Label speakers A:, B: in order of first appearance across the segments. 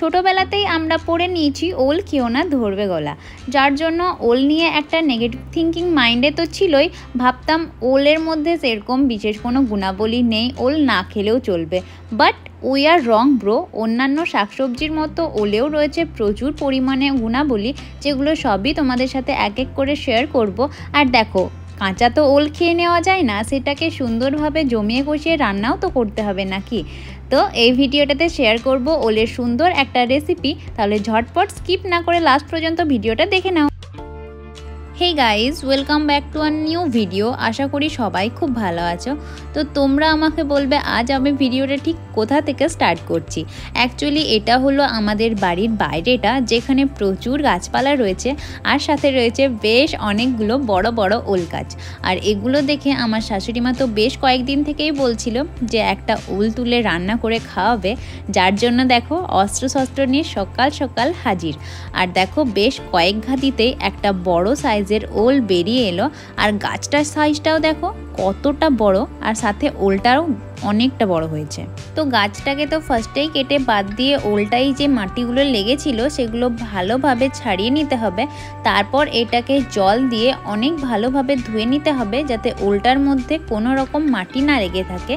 A: ছোটোবেলাতেই আমরা পড়ে নিয়েছি ওল খেও না ধরবে গলা, যার জন্য ওল নিয়ে একটা নেগেটিভ থিঙ্কিং মাইন্ডে তো ছিলই। ভাবতাম ওলের মধ্যে সেরকম বিশেষ কোনো গুণাবলী নেই, ওল না খেলেও চলবে। But we are wrong bro. অন্যান্য শাকসবজির মতো ওলেও রয়েছে প্রচুর পরিমাণে গুণাবলী, যেগুলো সবই তোমাদের সাথে এক এক করে শেয়ার করব। আর দেখো, কাঁচা তো ওল খেয়ে নেওয়া যায় না, সেটাকে সুন্দরভাবে জমিয়ে কষিয়ে রান্নাও তো করতে হবে নাকি। তো এই ভিডিওটাতে শেয়ার করব ওলের সুন্দর একটা রেসিপি, তাহলে ঝটপট স্কিপ না করে লাস্ট পর্যন্ত ভিডিওটা দেখে নাও। Hey guys, welcome back to a new video. আশা করি সবাই খুব ভালো আছো। তো তোমরা আমাকে বলবে আজ আমি ভিডিওটা ঠিক কোথা থেকে স্টার্ট করছি। অ্যাকচুয়ালি এটা হলো আমাদের বাড়ির বাইরেটা, যেখানে প্রচুর গাছপালা রয়েছে আর সাথে রয়েছে বেশ অনেকগুলো বড় বড় ওল গাছ। আর এগুলো দেখে আমার শাশুড়িমা তো বেশ কয়েকদিন থেকেই বলছিল যে একটা ওল তুলে রান্না করে খাওয়াবে, যার জন্য দেখো অস্ত্রশস্ত্র নিয়ে সকাল সকাল হাজির। আর দেখো বেশ কয়েক ঘাতিতেই একটা বড় সাইজ ওল বেরিয়ে এলো। আর গাছটার সাইজটাও দেখো কতটা বড়, আর সাথে ওলটাও অনেকটা বড় হয়েছে। তো গাছটাকে তো ফার্স্টেই কেটে বাদ দিয়ে ওলটাই যে মাটিগুলো লেগেছিল সেগুলো ভালোভাবে ছাড়িয়ে নিতে হবে। তারপর এটাকে জল দিয়ে অনেক ভালোভাবে ধুয়ে নিতে হবে, যাতে ওলটার মধ্যে কোনো রকম মাটি না লেগে থাকে।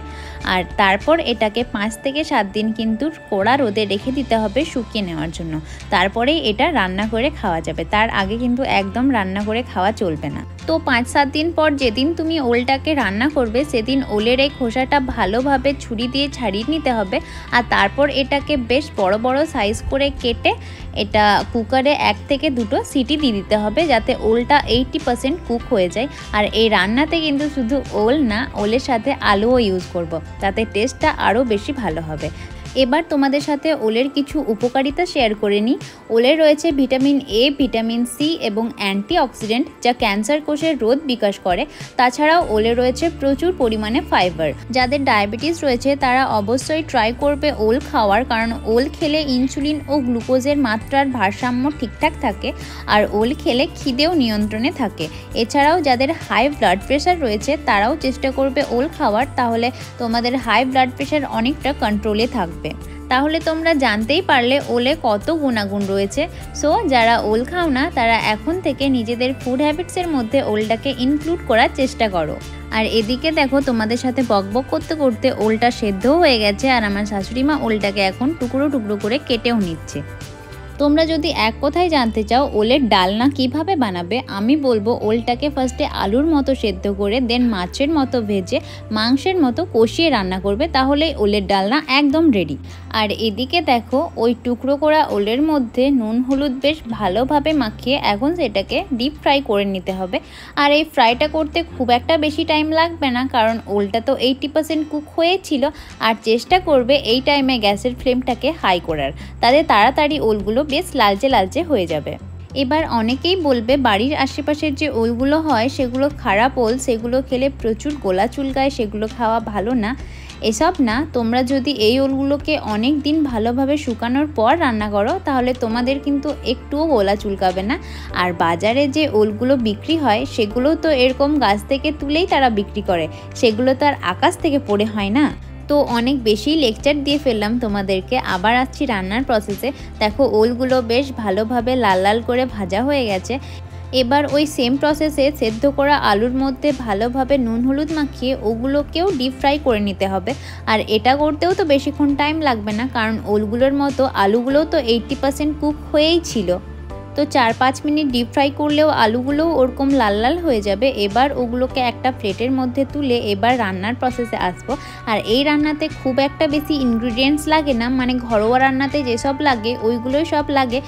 A: আর তারপর এটাকে 5 থেকে 7 দিন কিন্তু কড়া রোদে রেখে দিতে হবে শুকিয়ে নেওয়ার জন্য। তারপরেই এটা রান্না করে খাওয়া যাবে, তার আগে কিন্তু একদম রান্না করে খাওয়া চলবে না। তো 5-7 দিন পর যেদিন তুমি ওলটাকে রান্না করবে, সেদিন ওলের এই খোসাটা ভালোভাবে ছুরি দিয়ে ছাড়িয়ে নিতে হবে। আর তারপর এটাকে বেশ বড় বড় সাইজ করে কেটে এটা কুকারে 1 থেকে 2টো সিটি দিয়ে দিতে হবে, যাতে ওলটা 80% কুক হয়ে যায়। আর এই রান্নাতে কিন্তু শুধু ওল না, ওলের সাথে আলুও ইউজ করব, তাতে টেস্টটা আরও বেশি ভালো হবে। এবার তোমাদের সাথে ওলের কিছু উপকারিতা শেয়ার করে নিই। ওলে রয়েছে ভিটামিন এ, ভিটামিন সি এবং অ্যান্টিঅক্সিডেন্ট, যা ক্যান্সার কোষের রোধ বিকাশ করে। তাছাড়াও ওলে রয়েছে প্রচুর পরিমাণে ফাইবার। যাদের ডায়াবেটিস রয়েছে তারা অবশ্যই ট্রাই করবে ওল খাওয়ার, কারণ ওল খেলে ইনসুলিন ও গ্লুকোজের মাত্রার ভারসাম্য ঠিকঠাক থাকে। আর ওল খেলে খিদেও নিয়ন্ত্রণে থাকে। এছাড়াও যাদের হাই ব্লাড প্রেশার রয়েছে তারাও চেষ্টা করবে ওল খাওয়ার, তাহলে তোমাদের হাই ব্লাড প্রেশার অনেকটা কন্ট্রোলে থাকবে। তাহলে তোমরা জানতেই পারলে ওলে কত গুণাগুণ রয়েছে। সো যারা ওল খাও না তারা এখন থেকে নিজেদের ফুড হ্যাবিটসের মধ্যে ওলটাকে ইনক্লুড করার চেষ্টা করো। আর এদিকে দেখো, তোমাদের সাথে বকবক করতে করতে ওলটা সেদ্ধও হয়ে গেছে, আর আমার শাশুড়িমা ওলটাকে এখন টুকরো টুকরো করে কেটেও নিচ্ছে। তোমরা যদি এক কথায় জানতে চাও ওলের ডালনা কিভাবে বানাবে, আমি বলবো ওলটাকে ফার্স্টে আলুর মতো সেদ্ধ করে দেন মাছের মতো ভেজে মাংসের মতো কষিয়ে রান্না করবে, তাহলেই ওলের ডালনা একদম রেডি। আর এদিকে দেখো, ওই টুকরো করা ওলের মধ্যে নুন হলুদ বেশ ভালোভাবে মাখিয়ে এখন সেটাকে ডিপ ফ্রাই করে নিতে হবে। আর এই ফ্রাইটা করতে খুব একটা বেশি টাইম লাগবে না, কারণ ওলটা তো 80% কুক হয়েছিল। আর চেষ্টা করবে এই টাইমে গ্যাসের ফ্লেমটাকে হাই করার, তাতে তাড়াতাড়ি ওলগুলো বেশ লালচে লালচে হয়ে যাবে। এবার অনেকেই বলবে বাড়ির আশেপাশের যে ওলগুলো হয় সেগুলো খারাপ ওল, সেগুলো খেলে প্রচুর গোলা চুলকায়, সেগুলো খাওয়া ভালো না। এসব না, তোমরা যদি এই ওলগুলোকে অনেক দিন ভালোভাবে শুকানোর পর রান্না করো তাহলে তোমাদের কিন্তু একটুও গোলা চুলকাবে না। আর বাজারে যে ওলগুলো বিক্রি হয় সেগুলো তো এরকম গাছ থেকে তুলেই তারা বিক্রি করে, সেগুলো তো আর আকাশ থেকে পড়ে হয় না। তো অনেক বেশি লেকচার দিয়ে ফেললাম তোমাদেরকে, আবার আসছি রান্নার প্রসেসে। দেখো ওলগুলো বেশ ভালোভাবে লাল লাল করে ভাজা হয়ে গেছে। এবার ওই সেম প্রসেসে সেদ্ধ করা আলুর মধ্যে ভালোভাবে নুন হলুদ মাখিয়ে ওগুলোকেও ডিপ ফ্রাই করে নিতে হবে। আর এটা করতেও তো বেশিক্ষণ টাইম লাগবে না, কারণ ওলগুলোর মতো আলুগুলোও তো 80% কুক হয়েই ছিল। তো 4-5 মিনিট ডিপ ফ্রাই করলেও আলুগুলোও ওরকম লাল লাল হয়ে যাবে। এবার ওগুলোকে একটা প্লেটের মধ্যে তুলে এবার রান্নার প্রসেসে আসবো। আর এই রান্নাতে খুব একটা বেশি ইনগ্রিডিয়েন্টস লাগে না, মানে ঘরোয়া রান্নাতে যেসব লাগে ওইগুলোই সব লাগে,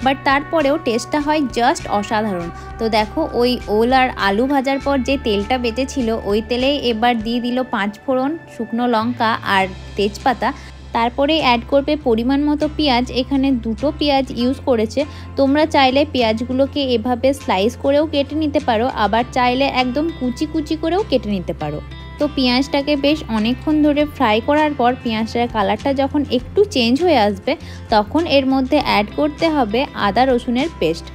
A: বাট তারপরেও টেস্টটা হয় জাস্ট অসাধারণ। তো দেখো, ওই ওল আর আলু ভাজার পর যে তেলটা বেঁচেছিল ওই তেলেই এবার দিয়ে দিল 5 ফোড়ন, শুকনো লঙ্কা আর তেজপাতা। তারপরে অ্যাড করবে পরিমাণ মতো পেঁয়াজ। এখানে 2টো পেঁয়াজ ইউজ করেছে। তোমরা চাইলে পেঁয়াজগুলোকে এভাবে স্লাইস করেও কেটে নিতে পারো, আবার চাইলে একদম কুচি কুচি করেও কেটে নিতে পারো। তো পেঁয়াজটাকে বেশ অনেকক্ষণ ধরে ফ্রাই করার পর পেঁয়াজটার কালারটা যখন একটু চেঞ্জ হয়ে আসবে তখন এর মধ্যে অ্যাড করতে হবে আদা রসুনের পেস্ট।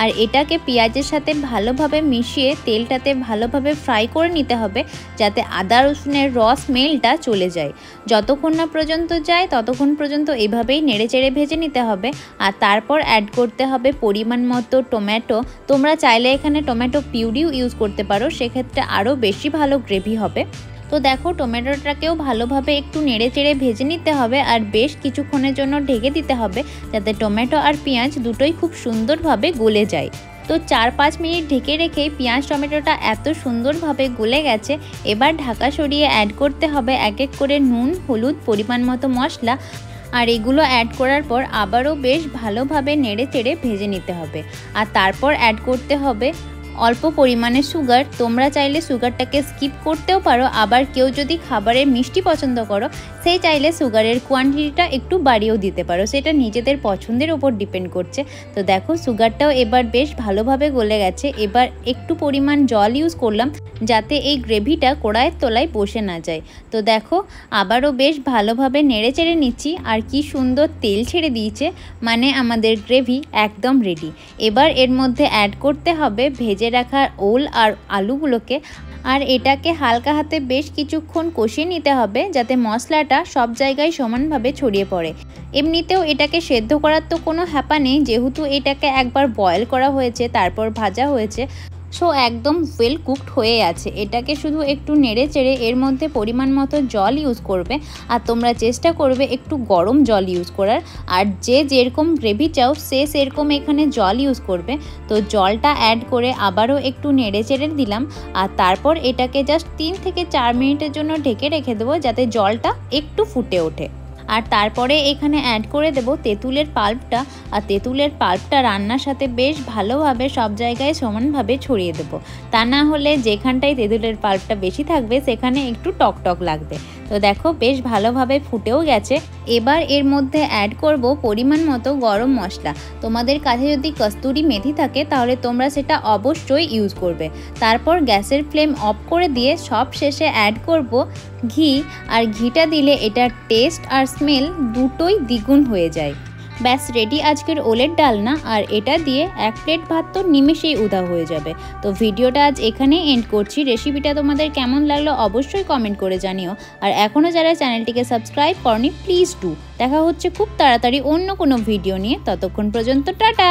A: আর এটাকে পেঁয়াজের সাথে ভালোভাবে মিশিয়ে তেলটাতে ভালোভাবে ফ্রাই করে নিতে হবে, যাতে আদা রসুনের স্মেলটা চলে যায়। যতক্ষণ না পর্যন্ত যায় ততক্ষণ পর্যন্ত এইভাবেই নেড়েচেড়ে ভেজে নিতে হবে। আর তারপর অ্যাড করতে হবে পরিমাণ মতো টমেটো। তোমরা চাইলে এখানে টমেটো পিউরিও ইউজ করতে পারো, সেক্ষেত্রে আরও বেশি ভালো গ্রেভি হবে। তো দেখো টমেটোটাকেও ভালোভাবে একটু নেড়েচেড়ে ভেজে নিতে হবে আর বেশ কিছুক্ষণের জন্য ঢেকে দিতে হবে, যাতে টমেটো আর পেঁয়াজ দুটোই খুব সুন্দরভাবে গলে যায়। তো 4-5 মিনিট ঢেকে রেখেই পেঁয়াজ টমেটোটা এত সুন্দরভাবে গলে গেছে। এবার ঢাকা সরিয়ে অ্যাড করতে হবে এক এক করে নুন, হলুদ, পরিমাণ মতো মশলা। আর এগুলো অ্যাড করার পর আবারও বেশ ভালোভাবে নেড়েচেড়ে ভেজে নিতে হবে। আর তারপর অ্যাড করতে হবে অল্প পরিমাণে সুগার। তোমরা চাইলে সুগারটাকে স্কিপ করতেও পারো, আবার কেউ যদি খাবারের মিষ্টি পছন্দ করো সেই চাইলে সুগারের কোয়ান্টিটিটা একটু বাড়িয়েও দিতে পারো, সেটা নিজেদের পছন্দের ওপর ডিপেন্ড করছে। তো দেখো সুগারটাও এবার বেশ ভালোভাবে গলে গেছে। এবার একটু পরিমাণ জল ইউজ করলাম, যাতে এই গ্রেভিটা কড়াইয়ের তলায় বসে না যায়। তো দেখো আবারও বেশ ভালোভাবে নেড়েচেড়ে নিচ্ছি, আর কি সুন্দর তেল ছেড়ে দিয়েছে, মানে আমাদের গ্রেভি একদম রেডি। এবার এর মধ্যে অ্যাড করতে হবে ভেজে রাখার ওল আর আলুগুলোকে, আর এটাকে হালকা হাতে বেশ কিছুক্ষণ কষিয়ে নিতে হবে, যাতে মশলাটা সব জায়গায় সমানভাবে ছড়িয়ে পড়ে। এমনিতেও এটাকে সেদ্ধ করার তো কোনো হ্যাপা নেই, যেহেতু এটাকে একবার বয়েল করা হয়েছে তারপর ভাজা হয়েছে, সো একদম ওয়েল কুকড হয়ে আছে। এটাকে শুধু একটু নেড়ে চেড়ে এর মধ্যে পরিমাণ মতো জল ইউজ করবে, আর তোমরা চেষ্টা করবে একটু গরম জল ইউজ করার। আর যে যেরকম গ্রেভি চাও সে সেরকম এখানে জল ইউজ করবে। তো জলটা অ্যাড করে আবারও একটু নেড়ে চেড়ে দিলাম, আর তারপর এটাকে জাস্ট 3 থেকে 4 মিনিটের জন্য ঢেকে রেখে দেবো, যাতে জলটা একটু ফুটে ওঠে। আর তারপরে এখানে অ্যাড করে দেব তেঁতুলের পাল্পটা। আর তেঁতুলের পাল্পটা রান্নার সাথে বেশ ভালোভাবে সব জায়গায় সমানভাবে ছড়িয়ে দেব, তা না হলে যেখানটায় তেঁতুলের পাল্পটা বেশি থাকবে সেখানে একটু টকটক লাগবে। তো দেখো বেশ ভালোভাবে ফুটেও গেছে। এবার এর মধ্যে অ্যাড করব পরিমাণ মতো গরম মশলা। তোমাদের কাছে যদি কস্তুরি মেথি থাকে তাহলে তোমরা সেটা অবশ্যই ইউজ করবে। তারপর গ্যাসের ফ্লেম অফ করে দিয়ে সব শেষে অ্যাড করব ঘি। আর ঘিটা দিলে এটার টেস্ট আর স্মেল দুটোই দ্বিগুণ হয়ে যায়। ব্যাস রেডি আজকের ওলের ডালনা। আর এটা দিয়ে 1 প্লেট ভাত তো নিমেষেই উধাও হয়ে যাবে। তো ভিডিওটা আজ এখানেই এন্ড করছি। রেসিপিটা তোমাদের কেমন লাগলো অবশ্যই কমেন্ট করে জানিও। আর এখনও যারা চ্যানেলটিকে সাবস্ক্রাইব করনি প্লিজ ডু। দেখা হচ্ছে খুব তাড়াতাড়ি অন্য কোনো ভিডিও নিয়ে। ততক্ষণ পর্যন্ত টাটা।